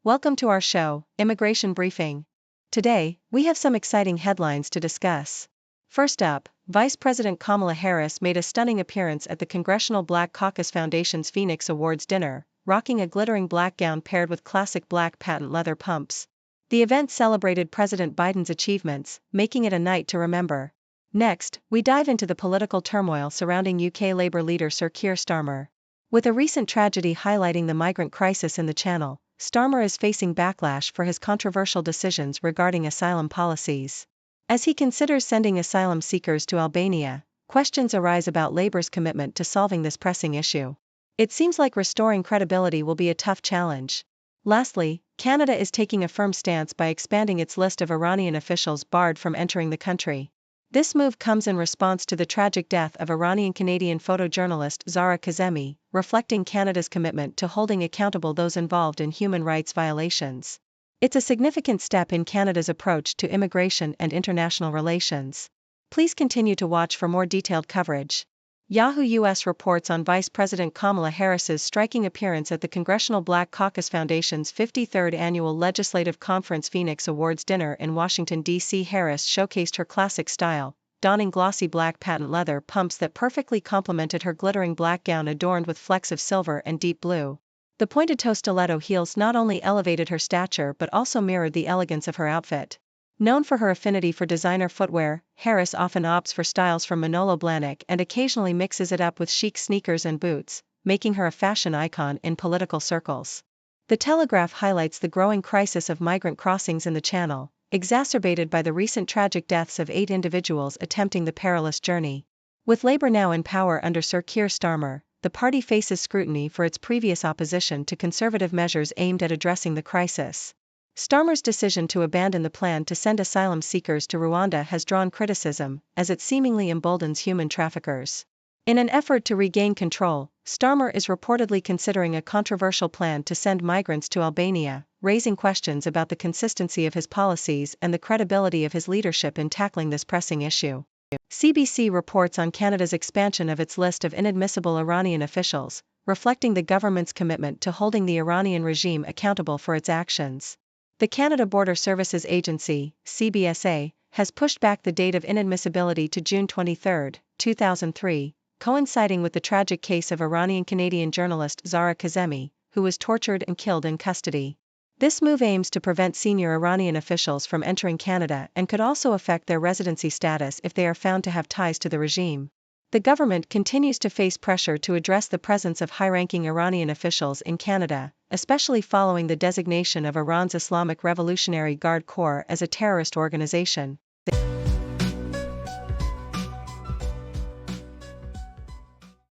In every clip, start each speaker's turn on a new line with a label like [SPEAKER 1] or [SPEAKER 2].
[SPEAKER 1] Welcome to our show, Immigration Briefing. Today, we have some exciting headlines to discuss. First up, Vice President Kamala Harris made a stunning appearance at the Congressional Black Caucus Foundation's Phoenix Awards dinner, rocking a glittering black gown paired with classic black patent leather pumps. The event celebrated President Biden's achievements, making it a night to remember. Next, we dive into the political turmoil surrounding UK Labour leader Sir Keir Starmer. With a recent tragedy highlighting the migrant crisis in the Channel, Starmer is facing backlash for his controversial decisions regarding asylum policies. As he considers sending asylum seekers to Albania, questions arise about Labour's commitment to solving this pressing issue. It seems like restoring credibility will be a tough challenge. Lastly, Canada is taking a firm stance by expanding its list of Iranian officials barred from entering the country. This move comes in response to the tragic death of Iranian-Canadian photojournalist Zahra Kazemi, reflecting Canada's commitment to holding accountable those involved in human rights violations. It's a significant step in Canada's approach to immigration and international relations. Please continue to watch for more detailed coverage. Yahoo US reports on Vice President Kamala Harris's striking appearance at the Congressional Black Caucus Foundation's 53rd Annual Legislative Conference Phoenix Awards dinner in Washington, D.C. Harris showcased her classic style, donning glossy black patent leather pumps that perfectly complemented her glittering black gown adorned with flecks of silver and deep blue. The pointed-toe stiletto heels not only elevated her stature but also mirrored the elegance of her outfit. Known for her affinity for designer footwear, Harris often opts for styles from Manolo Blahnik and occasionally mixes it up with chic sneakers and boots, making her a fashion icon in political circles. The Telegraph highlights the growing crisis of migrant crossings in the Channel, exacerbated by the recent tragic deaths of 8 individuals attempting the perilous journey. With Labour now in power under Sir Keir Starmer, the party faces scrutiny for its previous opposition to conservative measures aimed at addressing the crisis. Starmer's decision to abandon the plan to send asylum seekers to Rwanda has drawn criticism, as it seemingly emboldens human traffickers. In an effort to regain control, Starmer is reportedly considering a controversial plan to send migrants to Albania, raising questions about the consistency of his policies and the credibility of his leadership in tackling this pressing issue. CBC reports on Canada's expansion of its list of inadmissible Iranian officials, reflecting the government's commitment to holding the Iranian regime accountable for its actions. The Canada Border Services Agency, CBSA, has pushed back the date of inadmissibility to June 23, 2003, coinciding with the tragic case of Iranian-Canadian journalist Zahra Kazemi, who was tortured and killed in custody. This move aims to prevent senior Iranian officials from entering Canada and could also affect their residency status if they are found to have ties to the regime. The government continues to face pressure to address the presence of high-ranking Iranian officials in Canada, especially following the designation of Iran's Islamic Revolutionary Guard Corps as a terrorist organization.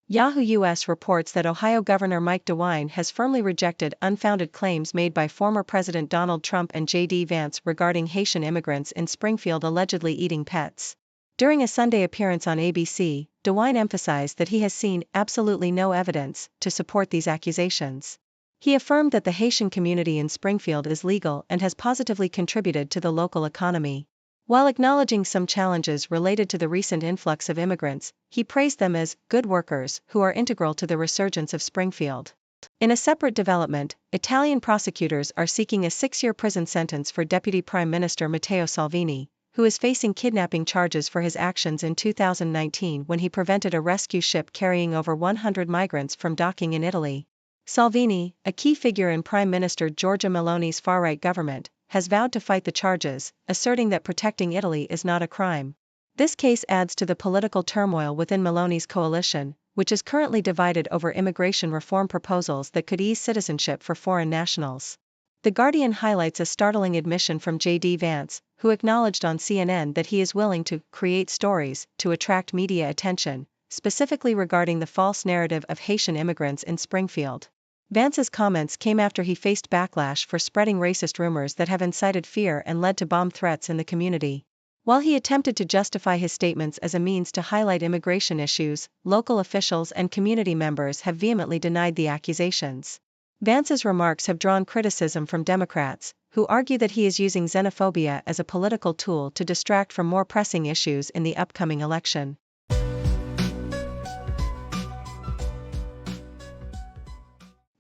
[SPEAKER 1] Yahoo US reports that Ohio Governor Mike DeWine has firmly rejected unfounded claims made by former President Donald Trump and J.D. Vance regarding Haitian immigrants in Springfield allegedly eating pets. During a Sunday appearance on ABC, DeWine emphasized that he has seen absolutely no evidence to support these accusations. He affirmed that the Haitian community in Springfield is legal and has positively contributed to the local economy. While acknowledging some challenges related to the recent influx of immigrants, he praised them as good workers who are integral to the resurgence of Springfield. In a separate development, Italian prosecutors are seeking a 6-year prison sentence for Deputy Prime Minister Matteo Salvini, who is facing kidnapping charges for his actions in 2019 when he prevented a rescue ship carrying over 100 migrants from docking in Italy. Salvini, a key figure in Prime Minister Giorgia Meloni's far-right government, has vowed to fight the charges, asserting that protecting Italy is not a crime. This case adds to the political turmoil within Meloni's coalition, which is currently divided over immigration reform proposals that could ease citizenship for foreign nationals. The Guardian highlights a startling admission from J.D. Vance, who acknowledged on CNN that he is willing to create stories to attract media attention, specifically regarding the false narrative of Haitian immigrants in Springfield. Vance's comments came after he faced backlash for spreading racist rumors that have incited fear and led to bomb threats in the community. While he attempted to justify his statements as a means to highlight immigration issues, local officials and community members have vehemently denied the accusations. Vance's remarks have drawn criticism from Democrats, who argue that he is using xenophobia as a political tool to distract from more pressing issues in the upcoming election.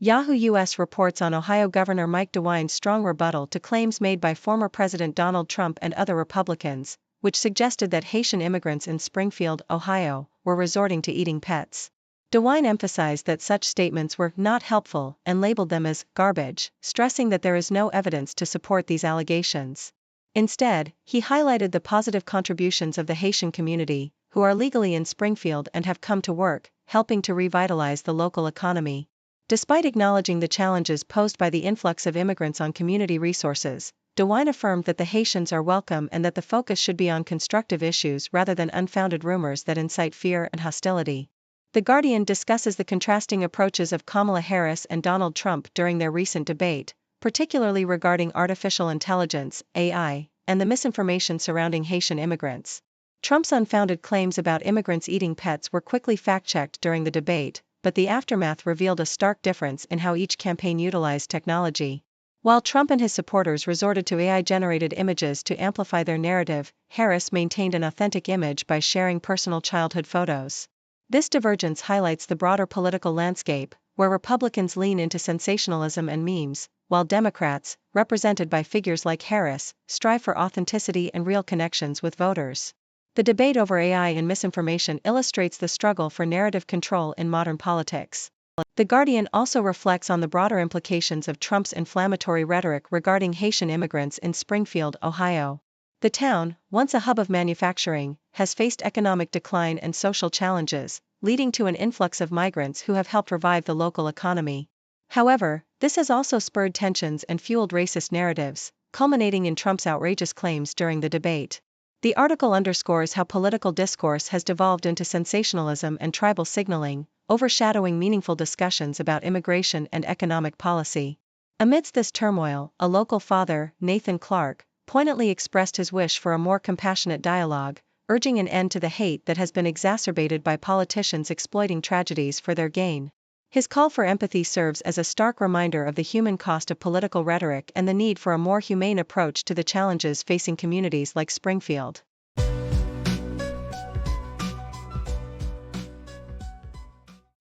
[SPEAKER 1] Yahoo US reports on Ohio Governor Mike DeWine's strong rebuttal to claims made by former President Donald Trump and other Republicans, which suggested that Haitian immigrants in Springfield, Ohio, were resorting to eating pets. DeWine emphasized that such statements were not helpful and labeled them as garbage, stressing that there is no evidence to support these allegations. Instead, he highlighted the positive contributions of the Haitian community, who are legally in Springfield and have come to work, helping to revitalize the local economy. Despite acknowledging the challenges posed by the influx of immigrants on community resources, DeWine affirmed that the Haitians are welcome and that the focus should be on constructive issues rather than unfounded rumors that incite fear and hostility. The Guardian discusses the contrasting approaches of Kamala Harris and Donald Trump during their recent debate, particularly regarding artificial intelligence, AI, and the misinformation surrounding Haitian immigrants. Trump's unfounded claims about immigrants eating pets were quickly fact-checked during the debate, but the aftermath revealed a stark difference in how each campaign utilized technology. While Trump and his supporters resorted to AI-generated images to amplify their narrative, Harris maintained an authentic image by sharing personal childhood photos. This divergence highlights the broader political landscape, where Republicans lean into sensationalism and memes, while Democrats, represented by figures like Harris, strive for authenticity and real connections with voters. The debate over AI and misinformation illustrates the struggle for narrative control in modern politics. The Guardian also reflects on the broader implications of Trump's inflammatory rhetoric regarding Haitian immigrants in Springfield, Ohio. The town, once a hub of manufacturing, has faced economic decline and social challenges, leading to an influx of migrants who have helped revive the local economy. However, this has also spurred tensions and fueled racist narratives, culminating in Trump's outrageous claims during the debate. The article underscores how political discourse has devolved into sensationalism and tribal signaling, overshadowing meaningful discussions about immigration and economic policy. Amidst this turmoil, a local father, Nathan Clark, poignantly expressed his wish for a more compassionate dialogue, urging an end to the hate that has been exacerbated by politicians exploiting tragedies for their gain. His call for empathy serves as a stark reminder of the human cost of political rhetoric and the need for a more humane approach to the challenges facing communities like Springfield.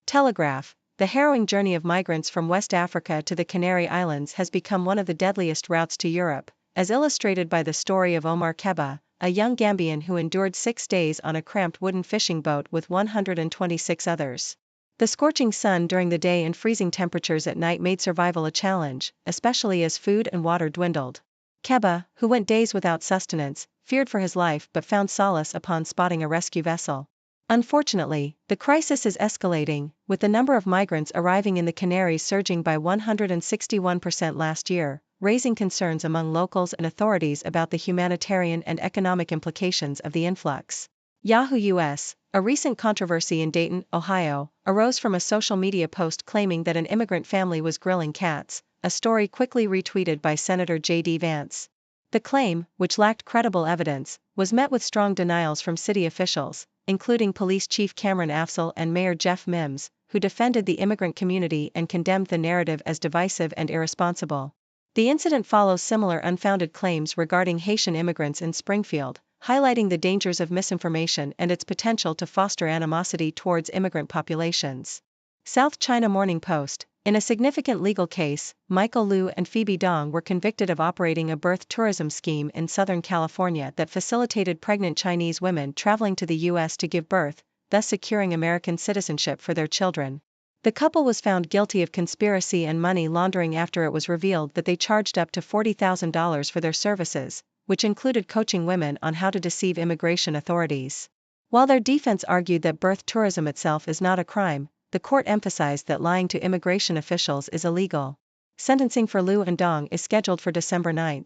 [SPEAKER 1] Telegraph: the harrowing journey of migrants from West Africa to the Canary Islands has become one of the deadliest routes to Europe, as illustrated by the story of Omar Keba, a young Gambian who endured 6 days on a cramped wooden fishing boat with 126 others. The scorching sun during the day and freezing temperatures at night made survival a challenge, especially as food and water dwindled. Keba, who went days without sustenance, feared for his life but found solace upon spotting a rescue vessel. Unfortunately, the crisis is escalating, with the number of migrants arriving in the Canaries surging by 161% last year, raising concerns among locals and authorities about the humanitarian and economic implications of the influx. Yahoo US, a recent controversy in Dayton, Ohio, arose from a social media post claiming that an immigrant family was grilling cats, a story quickly retweeted by Senator J.D. Vance. The claim, which lacked credible evidence, was met with strong denials from city officials, including Police Chief Cameron Afzal and Mayor Jeff Mims, who defended the immigrant community and condemned the narrative as divisive and irresponsible. The incident follows similar unfounded claims regarding Haitian immigrants in Springfield, highlighting the dangers of misinformation and its potential to foster animosity towards immigrant populations. South China Morning Post: in a significant legal case, Michael Liu and Phoebe Dong were convicted of operating a birth tourism scheme in Southern California that facilitated pregnant Chinese women traveling to the U.S. to give birth, thus securing American citizenship for their children. The couple was found guilty of conspiracy and money laundering after it was revealed that they charged up to $40,000 for their services, which included coaching women on how to deceive immigration authorities. While their defense argued that birth tourism itself is not a crime, the court emphasized that lying to immigration officials is illegal. Sentencing for Liu and Dong is scheduled for December 9.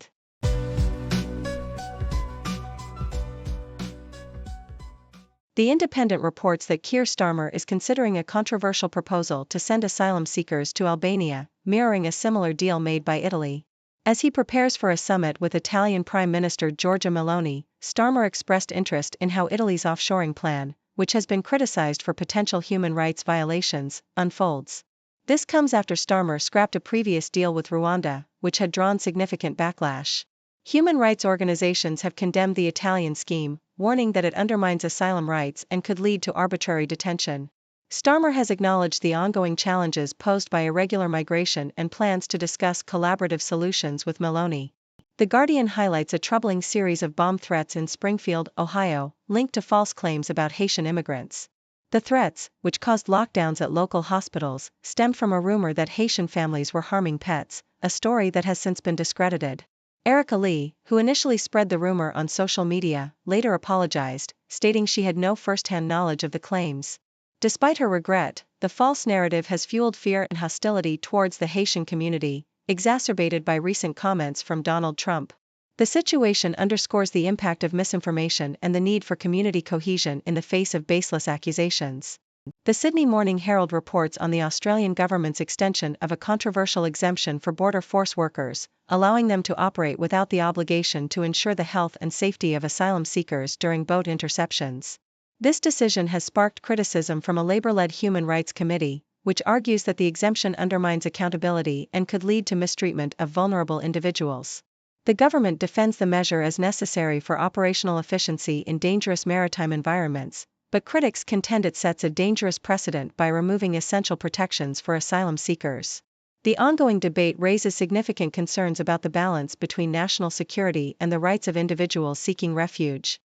[SPEAKER 1] The Independent reports that Keir Starmer is considering a controversial proposal to send asylum seekers to Albania, mirroring a similar deal made by Italy. As he prepares for a summit with Italian Prime Minister Giorgia Meloni, Starmer expressed interest in how Italy's offshoring plan, which has been criticized for potential human rights violations, unfolds. This comes after Starmer scrapped a previous deal with Rwanda, which had drawn significant backlash. Human rights organizations have condemned the Italian scheme, warning that it undermines asylum rights and could lead to arbitrary detention. Starmer has acknowledged the ongoing challenges posed by irregular migration and plans to discuss collaborative solutions with Meloni. The Guardian highlights a troubling series of bomb threats in Springfield, Ohio, linked to false claims about Haitian immigrants. The threats, which caused lockdowns at local hospitals, stemmed from a rumor that Haitian families were harming pets, a story that has since been discredited. Erica Lee, who initially spread the rumor on social media, later apologized, stating she had no first-hand knowledge of the claims. Despite her regret, the false narrative has fueled fear and hostility towards the Haitian community, exacerbated by recent comments from Donald Trump. The situation underscores the impact of misinformation and the need for community cohesion in the face of baseless accusations. The Sydney Morning Herald reports on the Australian government's extension of a controversial exemption for border force workers, allowing them to operate without the obligation to ensure the health and safety of asylum seekers during boat interceptions. This decision has sparked criticism from a Labour-led Human Rights Committee, which argues that the exemption undermines accountability and could lead to mistreatment of vulnerable individuals. The government defends the measure as necessary for operational efficiency in dangerous maritime environments, but critics contend it sets a dangerous precedent by removing essential protections for asylum seekers. The ongoing debate raises significant concerns about the balance between national security and the rights of individuals seeking refuge.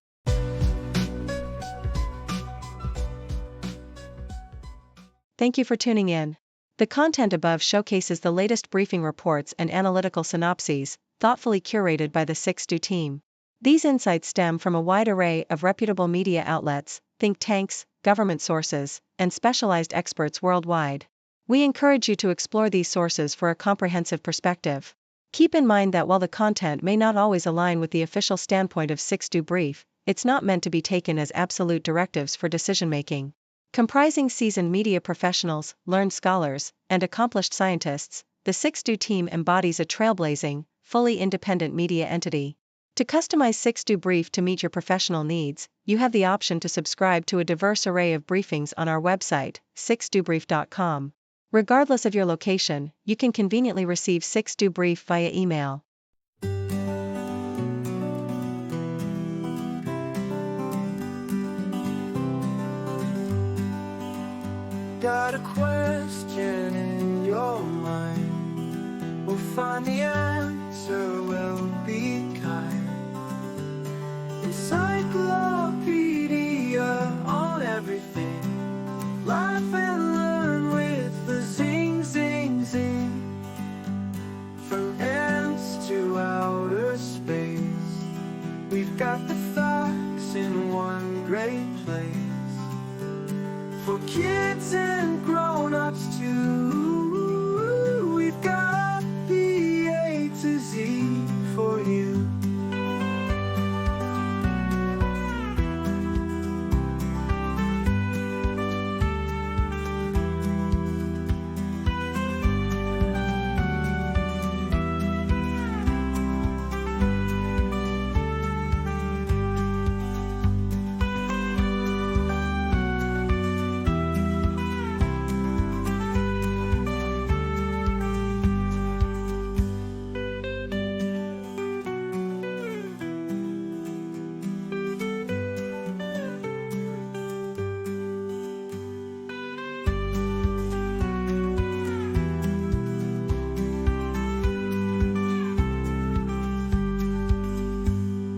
[SPEAKER 1] Thank you for tuning in. The content above showcases the latest briefing reports and analytical synopses, thoughtfully curated by the 6Do team. These insights stem from a wide array of reputable media outlets, think tanks, government sources, and specialized experts worldwide. We encourage you to explore these sources for a comprehensive perspective. Keep in mind that while the content may not always align with the official standpoint of 6Do Brief, it's not meant to be taken as absolute directives for decision-making. Comprising seasoned media professionals, learned scholars, and accomplished scientists, the 6Do team embodies a trailblazing, fully independent media entity. To customize 6Do Brief to meet your professional needs, you have the option to subscribe to a diverse array of briefings on our website, 6dobrief.com. Regardless of your location, you can conveniently receive 6Do Brief via email.
[SPEAKER 2] Got a question in your mind, we'll find the answer, we'll be kind. Encyclopedia on everything, laugh and learn with the zing, zing, zing. From ants to outer space, we've got the facts in one great place. For kids and grown-ups too, we've got the A to Z for you.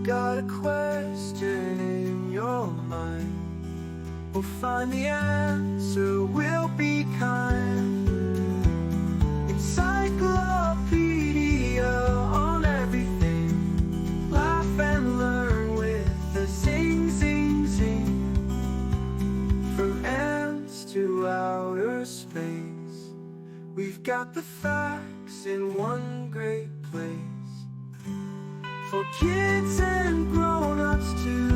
[SPEAKER 2] Got a question in your mind, we'll find the answer, we'll be kind. Encyclopedia on everything, laugh and learn with the zing, zing, zing. From ants to outer space, we've got the facts in one great place. For kids and grown-ups too.